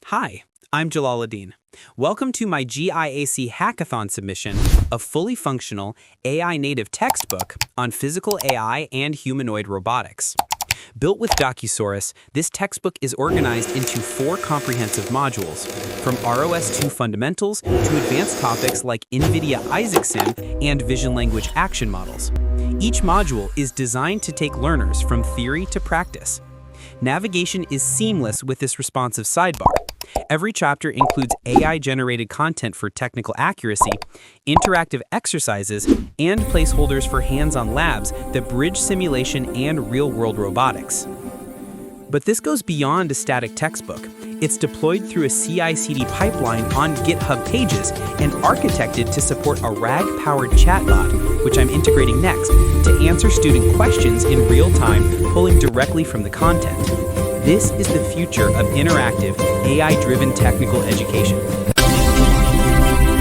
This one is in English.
Hi, I'm Jalaluddin. Welcome to my GIAC Hackathon submission, a fully functional AI-native textbook on physical AI and humanoid robotics. Built with Docusaurus, this textbook is organized into 4 comprehensive modules, from ROS2 fundamentals to advanced topics like NVIDIA Isaac Sim and vision language action models. Each module is designed to take learners from theory to practice. Navigation is seamless with this responsive sidebar. Every chapter includes AI-generated content for technical accuracy, interactive exercises, and placeholders for hands-on labs that bridge simulation and real-world robotics. But this goes beyond a static textbook. It's deployed through a CI/CD pipeline on GitHub Pages and architected to support a RAG-powered chatbot, which I'm integrating next, to answer student questions in real time, pulling directly from the content. This is the future of interactive, AI-driven technical education.